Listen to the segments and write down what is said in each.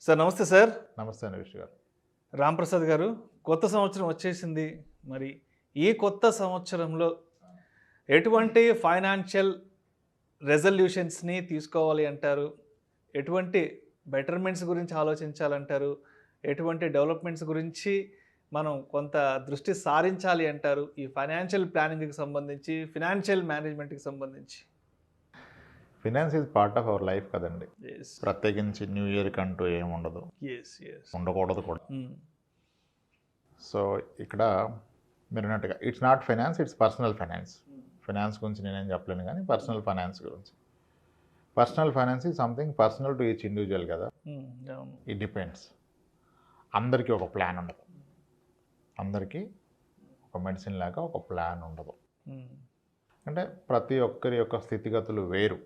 Sir నమస్తే sir. నమస్తే నరేష్ గారు. రాంప్రసాద్ గారు, కొత్త సంవత్సరం వచ్చేసింది. మరి ఈ కొత్త సంవత్సరంలో ఎటువంటి ఫైనాన్షియల్ రెజల్యూషన్స్ని తీసుకోవాలి అంటారు? ఎటువంటి బెటర్మెంట్స్ గురించి ఆలోచించాలంటారు? ఎటువంటి డెవలప్మెంట్స్ గురించి మనం కొంత దృష్టి సారించాలి అంటారు? ఈ ఫైనాన్షియల్ ప్లానింగ్కి సంబంధించి, ఫినాన్షియల్ మేనేజ్మెంట్కి సంబంధించి. Finance is part of our life కదండి. Yes. ప్రత్యేకించి న్యూ ఇయర్కి అంటూ ఏమి ఉండదు, Yes. ఉండకూడదు కూడా. సో ఇక్కడ మీరు అన్నట్టుగా it's not finance, it's personal finance. Finance గురించి నేనేం చెప్పలేను, కానీ పర్సనల్ ఫైనాన్స్ గురించి. Personal finance is something personal to each individual కదా. It depends. అందరికీ ఒక ప్లాన్ ఉండదు, అందరికీ ఒక మెడిసిన్ లాగా ఒక ప్లాన్ ఉండదు. అంటే ప్రతి ఒక్కరి యొక్క స్థితిగతులు వేరు,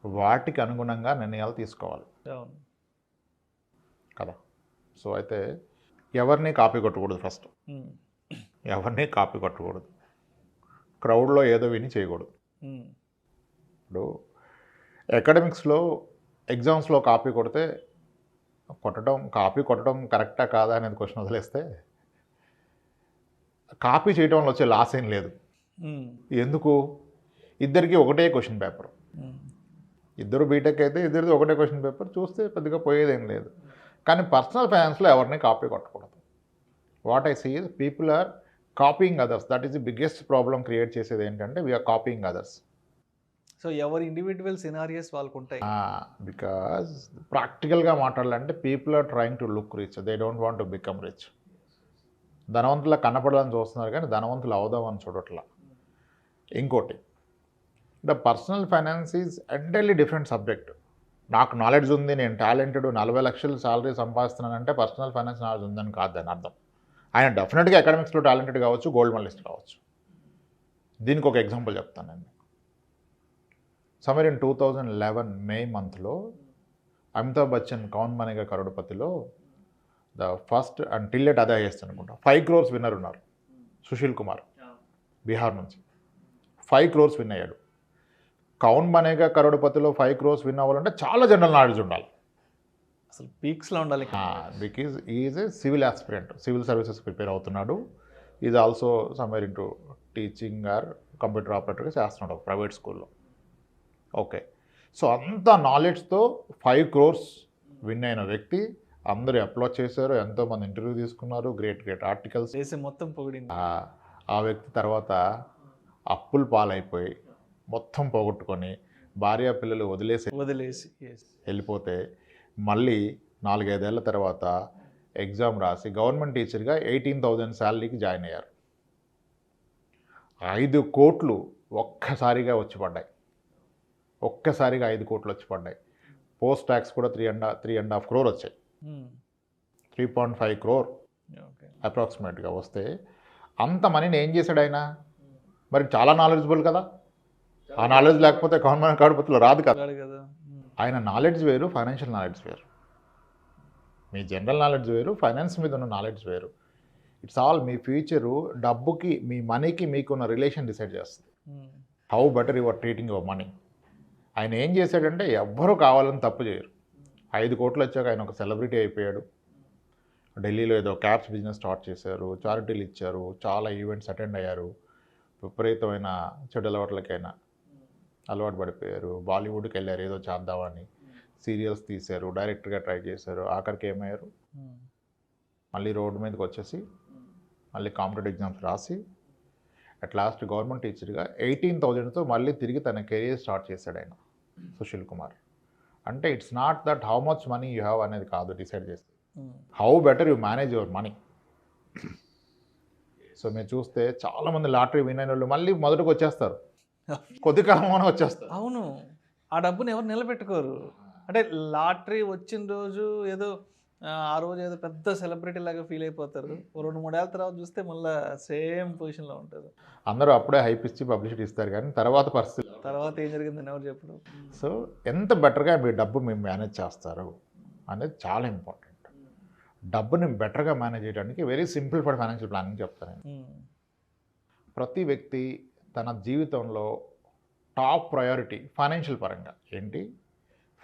వాటికి అనుగుణంగా నిర్ణయాలు తీసుకోవాలి కదా. సో అయితే ఎవరిని కాపీ కొట్టకూడదు. ఫస్ట్ ఎవరిని కాపీ కొట్టకూడదు, క్రౌడ్లో ఏదో విని చేయకూడదు. ఇప్పుడు అకాడమిక్స్లో ఎగ్జామ్స్లో కాపీ కొట్టడం కరెక్టా కాదా అనేది క్వశ్చన్ వదిలేస్తే, కాపీ చేయడం వల్ల వచ్చే లాస్ ఏం లేదు. ఎందుకు? ఇద్దరికి ఒకటే క్వశ్చన్ పేపర్, ఇద్దరు బీటెక్ అయితే ఇద్దరిది ఒకటే క్వశ్చన్ పేపర్, చూస్తే పెద్దగా పోయేదేం లేదు. కానీ పర్సనల్ ఫైనాన్స్లో ఎవరిని కాపీ కొట్టకూడదు. What I see people are copying others. That is the biggest problem create చేసేది ఏంటంటే వీఆర్ కాపీయింగ్ అదర్స్. సో ఎవరి ఇండివిజువల్ సినారియోస్ వాళ్ళకు ఉంటాయి. బికాజ్ ప్రాక్టికల్గా మాట్లాడాలంటే people are trying to look rich, they don't want to become rich. ధనవంతుల కనపడాలని చూస్తున్నారు కానీ ధనవంతులు అవుదామని చూడట్లా. ఇంకోటి, the personal finance is entirely different subject. నాకు నాలెడ్జ్ ఉంది, నేను టాలెంటెడ్, 40 లక్షలు శాలరీ సంపాదిస్తున్నానంటే పర్సనల్ ఫైనాన్స్ నాలెడ్జ్ ఉందని కాదు దాని అర్థం. ఆయన డెఫినెట్గా అకాడమిక్స్లో టాలెంటెడ్ కావచ్చు, గోల్డ్ మెడలిస్ట్ కావచ్చు. దీనికి ఒక ఎగ్జాంపుల్ చెప్తాను నేను. సమ్వేర్ ఇన్ 2011 మే మంత్లో అమితాబ్ బచ్చన్ కౌన్ బనేగా కరోడ్పతిలో ద ఫస్ట్ అండ్ టిల్లెట్ అదే హైయెస్ట్ అనుకుంటా 5 crores విన్నర్ ఉన్నారు. సుశీల్ కుమార్ బీహార్ నుంచి 5 crores విన్ అయ్యాడు. కౌన్ బనేగా కరోడ్పతిలో 5 crores విన్ అవ్వాలంటే చాలా జనరల్ నాలెడ్జ్ ఉండాలి, అసలు పీక్స్లో ఉండాలి. Because is a civil aspirant, civil services prepare అవుతున్నాడు. Is also somewhere into teaching or computer ఆపరేటర్గా చేస్తున్నాడు ఒక ప్రైవేట్ స్కూల్లో. ఓకే, సో అంత నాలెడ్జ్తో 5 crores విన్ అయిన వ్యక్తి, అందరూ అప్లోడ్ చేశారు, ఎంతోమంది ఇంటర్వ్యూ తీసుకున్నారు, గ్రేట్ ఆర్టికల్స్ మొత్తం పొగిడింది. ఆ వ్యక్తి తర్వాత అప్పులు పాలైపోయి మొత్తం పోగొట్టుకొని భార్య పిల్లలు వదిలేసి వెళ్ళిపోతే, మళ్ళీ 4-5 ఏళ్ల తర్వాత ఎగ్జామ్ రాసి గవర్నమెంట్ టీచర్గా 18,000 శాలరీకి జాయిన్ అయ్యారు. 5 కోట్లు ఒక్కసారిగా వచ్చి పడ్డాయి. 5 కోట్లు వచ్చి పడ్డాయి. పోస్ట్ ట్యాక్స్ కూడా 3.5 crore వచ్చాయి. 3.5 crore అప్రాక్సిమేట్గా వస్తే, అంత మనీని ఏం చేశాడు ఆయన? మరి చాలా నాలెడ్జబుల్ కదా, ఆ నాలెడ్జ్ లేకపోతే గవర్నమెంట్ కరోడ్పతిలో రాదు కదా. ఆయన నాలెడ్జ్ వేరు, ఫైనాన్షియల్ నాలెడ్జ్ వేరు. మీ జనరల్ నాలెడ్జ్ వేరు, ఫైనాన్స్ మీద ఉన్న నాలెడ్జ్ వేరు. ఇట్స్ ఆల్ మీ ఫ్యూచరు, డబ్బుకి, మీ మనీకి మీకున్న రిలేషన్ డిసైడ్ చేస్తుంది. How better you are treating your money. ఆయన ఏం చేశాడంటే, ఎవ్వరూ కావాలని తప్పు చేయరు. 5 కోట్లు వచ్చాక ఆయన ఒక సెలబ్రిటీ అయిపోయాడు. ఢిల్లీలో ఏదో క్యాబ్స్ బిజినెస్ స్టార్ట్ చేశారు, చారిటీలు ఇచ్చారు, చాలా ఈవెంట్స్ అటెండ్ అయ్యారు. విపరీతమైన చెడు అలవాట్లకైనా అలవాటు పడిపోయారు. బాలీవుడ్కి వెళ్ళారు ఏదో చేద్దామని, సీరియల్స్ తీశారు, డైరెక్టర్గా ట్రై చేశారు. ఆఖరికి ఏమయ్యారు? మళ్ళీ రోడ్డు మీదకి వచ్చేసి మళ్ళీ కాంపిటేటివ్ ఎగ్జామ్స్ రాసి అట్ లాస్ట్ గవర్నమెంట్ టీచర్గా 18,000తో మళ్ళీ తిరిగి తన కెరీర్ స్టార్ట్ చేశాడు ఆయన, సుశీల్ కుమార్. అంటే it's not that how much money you have అనేది కాదు డిసైడ్ చేస్తే, how better you manage your money. So మీరు చూస్తే చాలామంది లాటరీ విన్ అయిన వాళ్ళు మళ్ళీ మొదటికి వచ్చేస్తారు, కొద్ది కాలంలోనే వచ్చేస్తారు. అవును, ఆ డబ్బుని ఎవరు నిలబెట్టుకోరు. అంటే లాటరీ వచ్చిన రోజు ఏదో ఆ రోజు ఏదో పెద్ద సెలబ్రిటీ లాగా ఫీల్ అయిపోతారు. 2-3 ఏళ్ళ తర్వాత చూస్తే మళ్ళీ సేమ్ పొజిషన్లో ఉంటారు. అందరూ అప్పుడే హైప్ ఇచ్చి పబ్లిసిటీ ఇస్తారు, కానీ తర్వాత ఏం జరిగిందని ఎవరు చెప్పడం. సో ఎంత బెటర్గా మీ డబ్బు మేము మేనేజ్ చేస్తారు అనేది చాలా ఇంపార్టెంట్. డబ్బుని బెటర్గా మేనేజ్ చేయడానికి very simple for financial planning చెప్తాను నేను. ప్రతి వ్యక్తి తన జీవితంలో టాప్ ప్రయారిటీ ఫైనాన్షియల్ పరంగా ఏంటి?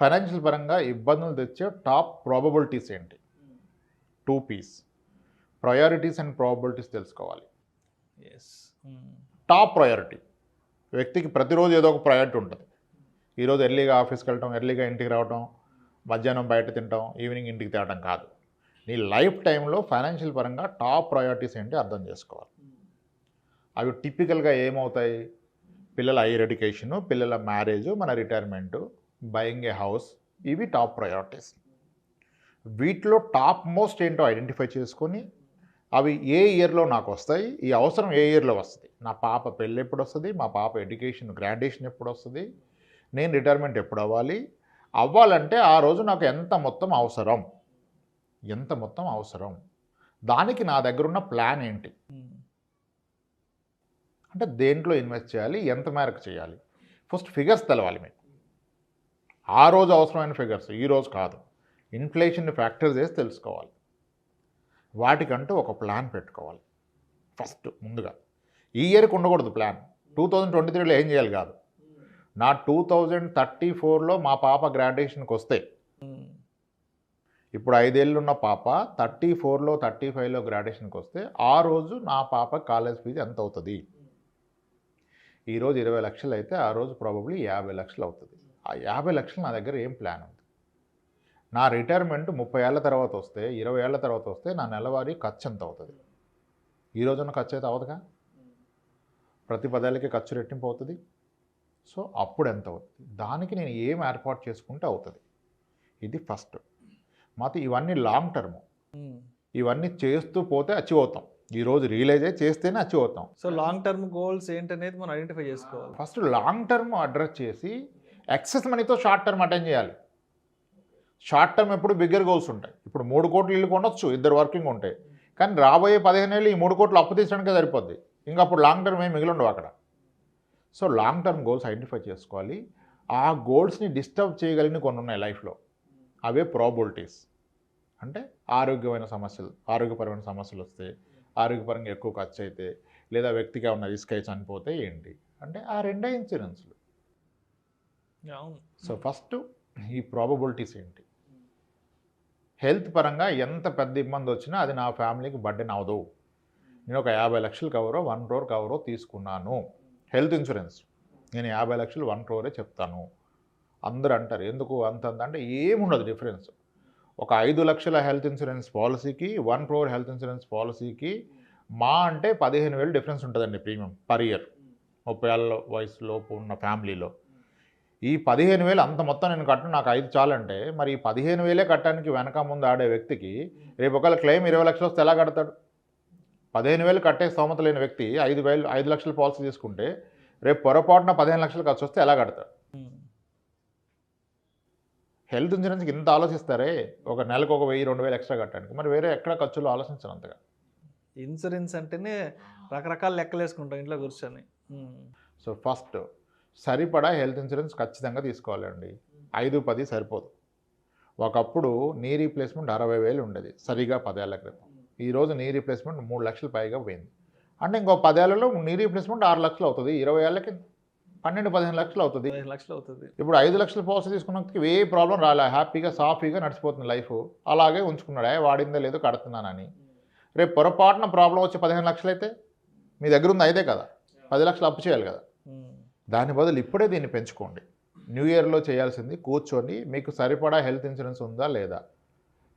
ఫైనాన్షియల్ పరంగా ఇబ్బందులు తెచ్చే టాప్ ప్రాబబిలిటీస్ ఏంటి? 2 P's. ప్రయారిటీస్ అండ్ ప్రాబబిలిటీస్ తెలుసుకోవాలి. ఎస్. టాప్ ప్రయారిటీ వ్యక్తికి ప్రతిరోజు ఏదో ఒక ప్రయారిటీ ఉంటుంది. ఈరోజు ఎర్లీగా ఆఫీస్కి వెళ్ళటం, ఎర్లీగా ఇంటికి రావటం, మధ్యాహ్నం బయట తినటం, ఈవినింగ్ ఇంటికి తేవడం కాదు. నీ లైఫ్ టైంలో ఫైనాన్షియల్ పరంగా టాప్ ప్రయారిటీస్ ఏంటి అర్థం చేసుకోవాలి. అవి టిపికల్గా ఏమవుతాయి? పిల్లల హైయర్ ఎడ్యుకేషను, పిల్లల మ్యారేజు, మన రిటైర్మెంటు, బయింగ్ ఏ హౌస్, ఇవి టాప్ ప్రయారిటీస్. వీటిలో టాప్ మోస్ట్ ఏంటో ఐడెంటిఫై చేసుకొని అవి ఏ ఇయర్లో నాకు వస్తాయి, ఈ అవసరం ఏ ఇయర్లో వస్తుంది, నా పాప పెళ్ళి ఎప్పుడు వస్తుంది, మా పాప ఎడ్యుకేషన్ గ్రాడ్యుయేషన్ ఎప్పుడు వస్తుంది, నేను రిటైర్మెంట్ ఎప్పుడు అవ్వాలంటే ఆ రోజు నాకు ఎంత మొత్తం అవసరం, దానికి నా దగ్గర ఉన్న ప్లాన్ ఏంటి, అంటే దేంట్లో ఇన్వెస్ట్ చేయాలి, ఎంత మేరకు చేయాలి, ఫస్ట్ ఫిగర్స్ తెలవాలి మీకు. ఆ రోజు అవసరమైన ఫిగర్స్, ఈరోజు కాదు, ఇన్ఫ్లేషన్ ఫ్యాక్టర్ చేసి తెలుసుకోవాలి. వాటికంటూ ఒక ప్లాన్ పెట్టుకోవాలి. ఫస్ట్ ముందుగా ఈ ఇయర్కి ఉండకూడదు ప్లాన్. 2023లో ఏం చేయాలి కాదు, నా 2034లో మా పాప గ్రాడ్యుయేషన్కి వస్తే, ఇప్పుడు 5 ఏళ్ళు ఉన్న పాప 34లో 35లో గ్రాడ్యుయేషన్కి వస్తే ఆ రోజు నా పాప కాలేజ్ ఫీజు ఎంత అవుతుంది? ఈరోజు 20 లక్షలు అయితే ఆ రోజు ప్రాబబ్లీ 50 లక్షలు అవుతుంది. ఆ 50 లక్షలు నా దగ్గర ఏం ప్లాన్ ఉంది? నా రిటైర్మెంట్ 30 ఏళ్ళ తర్వాత వస్తే, 20 ఏళ్ళ తర్వాత వస్తే నా నెలవారీ ఖర్చు ఎంత అవుతుంది? ఈ రోజున్న ఖర్చు అయితే అవదుగా, ప్రతి 10 ఏళ్ళకి ఖర్చు రెట్టింపు అవుతుంది. సో అప్పుడు ఎంత అవుతుంది? దానికి నేను ఏం ఏర్పాటు చేసుకుంటే అవుతుంది? ఇది ఫస్ట్. మాతో ఇవన్నీ లాంగ్ టర్మ్, ఇవన్నీ చేస్తూ పోతే అచీవ్ అవుతాం. ఈరోజు రియలైజ్ అయ్యి చేస్తేనే అచీవ్ అవుతాం. సో లాంగ్ టర్మ్ గోల్స్ ఏంటనేది మనం ఐడెంటిఫై చేసుకోవాలి. ఫస్ట్ లాంగ్ టర్మ్ అడ్రస్ చేసి ఎక్సెస్ మనీతో షార్ట్ టర్మ్ అటెండ్ చేయాలి. షార్ట్ టర్మ్ ఎప్పుడు బిగ్గర్ గోల్స్ ఉంటాయి. ఇప్పుడు 3 కోట్లు ఇల్లు కొనొచ్చు, ఇద్దరు వర్కింగ్ ఉంటాయి, కానీ రాబోయే 15 ఏళ్ళు ఈ 3 కోట్లు అప్పు తీసడానికే సరిపోద్ది. ఇంకా అప్పుడు లాంగ్ టర్మ్ ఏమి మిగిలి ఉండవు అక్కడ. So long term goals identify చేసుకోవాలి. ఆ గోల్స్ని డిస్టర్బ్ చేయగలిగిన కొన్ని ఉన్నాయి లైఫ్లో, అవే ప్రాబబిలిటీస్. అంటే ఆరోగ్యపరమైన సమస్యలు వస్తే, ఆరోగ్యపరంగా ఎక్కువ ఖర్చు అయితే, లేదా వ్యక్తిగా ఉన్న రిస్క్ అయి చనిపోతే ఏంటి అంటే ఆ రెండే ఇన్సూరెన్స్లు. సో ఫస్ట్ ఈ ప్రాబబిలిటీస్ ఏంటి? హెల్త్ పరంగా ఎంత పెద్ద ఇబ్బంది వచ్చినా అది నా ఫ్యామిలీకి బర్డెన్ అవ్వదు. నేను ఒక 50 లక్షలు కవరో 1 crore కవరో తీసుకున్నాను హెల్త్ ఇన్సూరెన్స్, నేను 50 లక్షలు 1 crore చెప్తాను. అందరూ అంటారు ఎందుకు అంత అంటే ఏముండదు డిఫరెన్స్. ఒక 5 లక్షల హెల్త్ ఇన్సూరెన్స్ పాలసీకి 1 crore హెల్త్ ఇన్సూరెన్స్ పాలసీకి మా అంటే 15,000 డిఫరెన్స్ ఉంటుందండి ప్రీమియం పర్ ఇయర్. 30 ఏళ్ళ వయసులోపు ఉన్న ఫ్యామిలీలో ఈ 15,000 అంత మొత్తం నేను కట్టను, నాకు 5 చాలంటే మరి ఈ 15,000 కట్టడానికి వెనక ముందు ఆడే వ్యక్తికి రేపు ఒకవేళ క్లెయిమ్ 20 లక్షలు వస్తే ఎలా కడతాడు? 15,000 కట్టే స్తోమత లేని వ్యక్తి 5 లక్షల పాలసీ తీసుకుంటే రేపు పొరపాటున 15 లక్షలు ఖర్చు వస్తే ఎలా కడతాడు? హెల్త్ ఇన్సూరెన్స్కి ఇంత ఆలోచిస్తారే, ఒక నెలకు ఒక 1,000-2,000 ఎక్స్ట్రా కట్టడానికి, మరి వేరే ఎక్కడ ఖర్చులు ఆలోచించను అంతగా. ఇన్సూరెన్స్ అంటేనే రకరకాల లెక్కలు వేసుకుంటాం ఇంట్లో కూర్చొని. సో ఫస్ట్ సరిపడా హెల్త్ ఇన్సూరెన్స్ ఖచ్చితంగా తీసుకోవాలండి. 5-10 సరిపోదు. ఒకప్పుడు నీ రీప్లేస్మెంట్ 60,000 ఉండేది సరిగా 10 ఏళ్ల క్రితం. ఈరోజు నీ రీప్లేస్మెంట్ 3 లక్షలు పైగా పోయింది. అంటే ఇంకో 10 ఏళ్లలో నీ రీప్లేస్మెంట్ 6 లక్షలు అవుతుంది. 20 ఏళ్ళకి 12-15 లక్షలు అవుతుంది. ఇప్పుడు 5 లక్షల పాలసీ తీసుకున్నకి ఏ ప్రాబ్లం రాలే, హ్యాపీగా సాఫీగా నడిచిపోతుంది లైఫ్. అలాగే ఉంచుకున్నాడు, వాడిందో లేదో కడుతున్నానని. రేపు పొరపాటున ప్రాబ్లం వచ్చి 15 లక్షలు అయితే మీ దగ్గర ఉంది 5 కదా, 10 లక్షలు అప్పు చేయాలి కదా. దాని బదులు ఇప్పుడే దీన్ని పెంచుకోండి. న్యూ ఇయర్లో చేయాల్సింది కూర్చొని మీకు సరిపడా హెల్త్ ఇన్సూరెన్స్ ఉందా లేదా.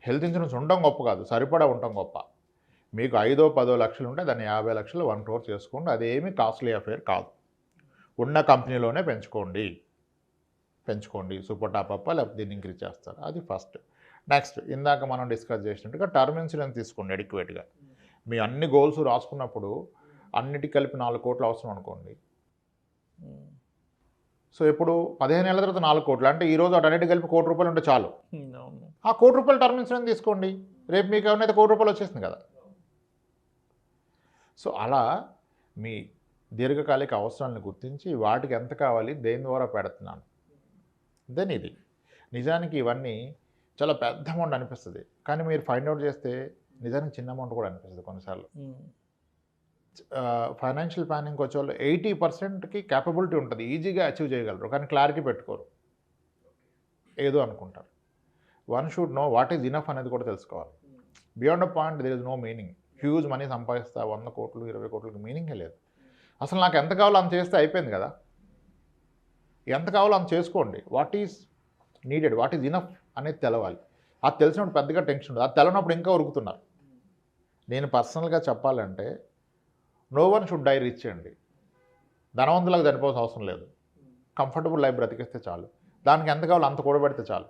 హెల్త్ ఇన్సూరెన్స్ ఉండడం గొప్ప కాదు, సరిపడా ఉండడం గొప్ప. మీకు 5-10 లక్షలు ఉంటే దాన్ని 50 లక్షలు 1 crore చేసుకోండి. అదేమీ కాస్ట్లీ అఫేర్ కాదు. ఉన్న కంపెనీలోనే పెంచుకోండి. సూపర్ టాప్ అప్ప లేకపోతే దీన్ని ఇంక్రీజ్ చేస్తారు. అది ఫస్ట్. నెక్స్ట్ ఇందాక మనం డిస్కస్ చేసినట్టుగా టర్మ్ ఇన్సూరెన్స్ తీసుకోండి అడిక్వేట్గా. మీ అన్ని గోల్స్ రాసుకున్నప్పుడు అన్నిటికి కలిపి 4 కోట్లు అవసరం అనుకోండి. సో ఇప్పుడు 15 ఏళ్ళ తర్వాత 4 కోట్లు అంటే ఈరోజు అన్నిటికి కలిపి ₹1 ఉంటే చాలు. ఆ ₹1 టర్మ్ ఇన్సూరెన్స్ తీసుకోండి, రేపు మీకు ఏమైనా ₹1 వచ్చేస్తుంది కదా. సో అలా మీ దీర్ఘకాలిక అవసరాలను గుర్తించి వాటికి ఎంత కావాలి, దేని ద్వారా పెడుతున్నాను, దెన్ ఇది. నిజానికి ఇవన్నీ చాలా పెద్ద అమౌంట్ అనిపిస్తుంది, కానీ మీరు ఫైండ్ అవుట్ చేస్తే నిజానికి చిన్న అమౌంట్ కూడా అనిపిస్తుంది కొన్నిసార్లు. ఫైనాన్షియల్ ప్లానింగ్కి వచ్చే వాళ్ళు 80%కి క్యాపబిలిటీ ఉంటుంది, ఈజీగా అచీవ్ చేయగలరు, కానీ క్లారిటీ పెట్టుకోరు. ఏదో అనుకుంటారు. One should know what is enough అనేది కూడా తెలుసుకోవాలి. Beyond a point there is no meaning. Huge money సంపాదిస్తా 100 కోట్లు 20 కోట్లకి మీనింగే లేదు. అసలు నాకు ఎంత కావాలో అంత చేస్తే అయిపోయింది కదా. ఎంత కావాలో అంత చేసుకోండి. What is needed, what is enough అనేది తెలవాలి. అది తెలిసినప్పుడు పెద్దగా టెన్షన్ ఉండదు. అది తెలవనప్పుడు ఇంకా ఉరుకుతున్నారు. నేను పర్సనల్గా చెప్పాలంటే no one should die rich అండి. ధనవంతులకు చనిపోవాల్సిన అవసరం లేదు. కంఫర్టబుల్ లైఫ్ బ్రతికిస్తే చాలు. దానికి ఎంత కావాలో అంత కూడబెడితే చాలు.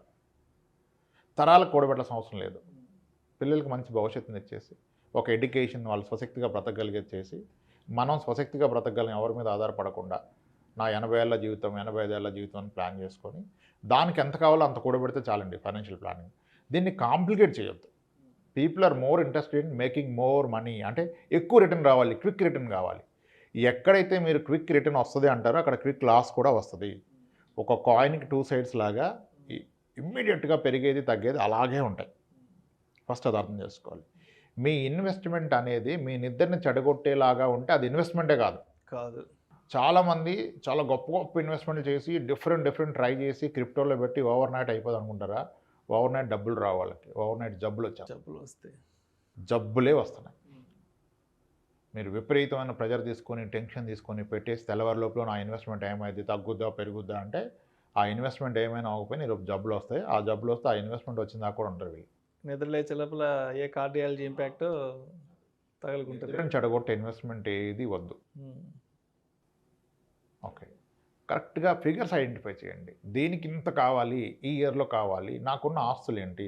తరాలకు కూడబెట్టాల్సిన అవసరం లేదు. పిల్లలకి మంచి భవిష్యత్తుని ఇచ్చేసి ఒక ఎడ్యుకేషన్ వాళ్ళు స్వశక్తిగా బ్రతకగలిగేది చేసి మనం స్వశక్తిగా బ్రతకగలం, ఎవరి మీద ఆధారపడకుండా నా 80 ఏళ్ళ జీవితం 85 ఏళ్ళ జీవితం అని ప్లాన్ చేసుకొని దానికి ఎంత కావాలో అంత కూడబెడితే చాలండి ఫైనాన్షియల్ ప్లానింగ్. దీన్ని కాంప్లికేట్ చేయొద్దు. People are more interested in making more money. అంటే ఎక్కువ రిటర్న్ రావాలి, క్విక్ రిటర్న్ కావాలి. ఎక్కడైతే మీరు క్విక్ రిటర్న్ వస్తుంది అంటారో అక్కడ క్విక్ లాస్ కూడా వస్తుంది. ఒక కాయిన్కి 2 సైడ్స్ లాగా ఇమ్మీడియట్గా పెరిగేది తగ్గేది అలాగే ఉంటాయి. ఫస్ట్ అది అర్థం చేసుకోవాలి. మీ ఇన్వెస్ట్మెంట్ అనేది మీ నిద్రని చెడగొట్టేలాగా ఉంటే అది ఇన్వెస్ట్మెంటే కాదు. చాలామంది చాలా గొప్ప గొప్ప ఇన్వెస్ట్మెంట్లు చేసి డిఫరెంట్ ట్రై చేసి క్రిప్టోలో పెట్టి ఓవర్ నైట్ అయిపోదు అనుకుంటారా? ఓవర్ నైట్ డబ్బులు రావు వాళ్ళకి. ఓవర్ నైట్ జబ్బులే వస్తున్నాయి. మీరు విపరీతమైన ప్రెజర్ తీసుకొని టెన్షన్ తీసుకొని పెట్టేసి తెల్లవారి లోపల నా ఇన్వెస్ట్మెంట్ ఏమైంది, తగ్గుద్దా పెరుగుద్దా అంటే ఆ ఇన్వెస్ట్మెంట్ ఏమైనా అవ్వకపోయినా ఈరోజు జబ్బులు వస్తాయి. ఆ జబ్బులు వస్తే ఆ ఇన్వెస్ట్మెంట్ వచ్చిందా కూడా ఉంటారు. వీళ్ళు నిద్రలేచే లోపల ఏ కార్డియాలజీ ఇంపాక్ట్ తగులుకుంటుంది. చెడగొట్టే ఇన్వెస్ట్మెంట్ ఏది వద్దు. ఓకే, కరెక్ట్గా ఫిగర్స్ ఐడెంటిఫై చేయండి. దీనికి ఇంత కావాలి, ఈ ఇయర్లో కావాలి, నాకున్న ఆస్తులు ఏంటి.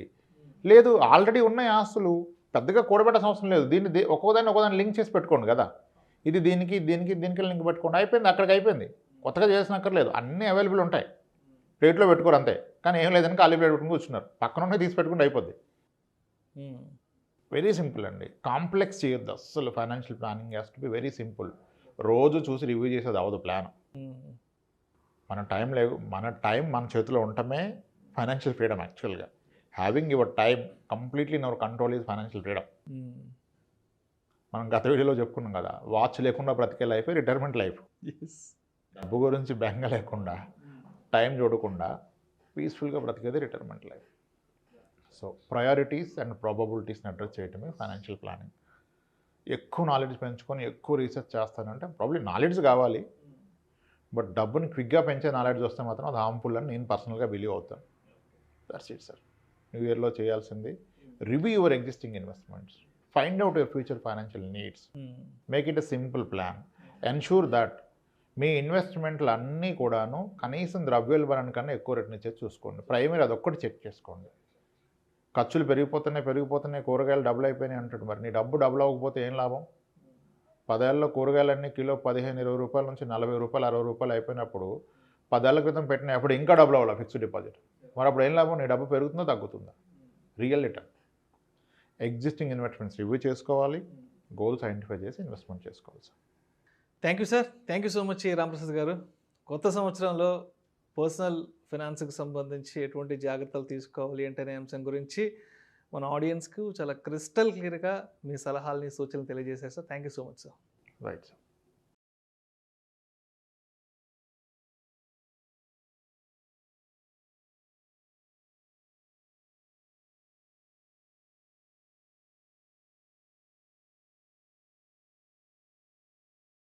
లేదు ఆల్రెడీ ఉన్న ఆస్తులు పెద్దగా కూడబెట్టాల్సిన అవసరం లేదు. దీన్ని ఒక్కోదాన్ని లింక్ చేసి పెట్టుకోండి కదా. ఇది దీనికి లింక్ పెట్టుకోండి, అయిపోయింది. అక్కడికి అయిపోయింది. కొత్తగా చేసిన అక్కర్లేదు. అన్నీ అవైలబుల్ ఉంటాయి. ప్లేట్లో పెట్టుకోరు అంతే. కానీ ఏం లేదని ఖాళీ ప్లేట్ పెట్టుకుని కూర్చున్నారు. పక్కన ఉన్న తీసి పెట్టుకుంటే అయిపోద్ది. వెరీ సింపుల్ అండి. కాంప్లెక్స్ చేయొద్దు అస్సలు. Financial planning has to be very simple. రోజు చూసి రివ్యూ చేసేది అవ్వదు ప్లాన్. మన టైం మన చేతిలో ఉండటమే ఫైనాన్షియల్ ఫ్రీడమ్. యాక్చువల్గా having your time completely in our control is financial freedom. మనం గత వీడియోలో చెప్పుకున్నాం కదా, వాచ్ లేకుండా బ్రతికే లైఫ్ రిటైర్మెంట్ లైఫ్. డబ్బు గురించి బెంగ లేకుండా టైం చూడకుండా పీస్ఫుల్గా బ్రతికేది retirement life. So priorities and ప్రాబబిలిటీస్ని అడ్రస్ చేయటమే ఫైనాన్షియల్ ప్లానింగ్. ఎక్కువ నాలెడ్జ్ పెంచుకొని ఎక్కువ రీసెర్చ్ చేస్తానంటే ప్రాబ్లీ నాలెడ్జ్ కావాలి. బట్ డబ్బుని క్విక్గా పెంచే నాలెడ్జ్ వస్తే మాత్రం అది హార్మ్ఫుల్ అని నేను పర్సనల్గా బిలీవ్ అవుతాను. That's it sir. న్యూ ఇయర్లో చేయాల్సింది review your existing investments, find out your future financial needs, make it a simple plan, ensure that మీ ఇన్వెస్ట్మెంట్లు అన్నీ కూడాను కనీసం ద్రవ్యోల్బణం కన్నా ఎక్కువ రిటర్న్ ఇచ్చేది చూసుకోండి. ప్రైమరీ అదొక్కటి చెక్ చేసుకోండి. ఖర్చులు పెరిగిపోతున్నాయి, కూరగాయలు డబుల్ అయిపోయినాయి అంటాడు. మరి నీ డబ్బు డబుల్ అవ్వకపోతే ఏం లాభం? 10 ఏళ్ళలో కూరగాయలన్నీ కిలో 15-20 రూపాయల నుంచి 40 రూపాయలు 60 రూపాయలు అయిపోయినప్పుడు 10 ఏళ్ల క్రితం పెట్టిన అప్పుడు ఇంకా డబుల్ అవ్వాలి ఫిక్స్డ్ డిపాజిట్. మరి అప్పుడు ఏం లాభం? నీ డబ్బు పెరుగుతుందా తగ్గుతుందా? Real return. Existing investments review చేసుకోవాలి, గోల్స్ ఐడెంటిఫై చేసి ఇన్వెస్ట్మెంట్ చేసుకోవాలి sir. Thank you sir. Thank you so much Ramprasad గారు. కొత్త సంవత్సరంలో పర్సనల్ ఫైనాన్స్కి సంబంధించి ఎటువంటి జాగ్రత్తలు తీసుకోవాలి అంటే అంశం గురించి మన ఆడియన్స్కు చాలా క్రిస్టల్ క్లియర్గా మీ సలహాలని సూచనలు తెలియజేశారు sir. Thank you so much sir. Right sir.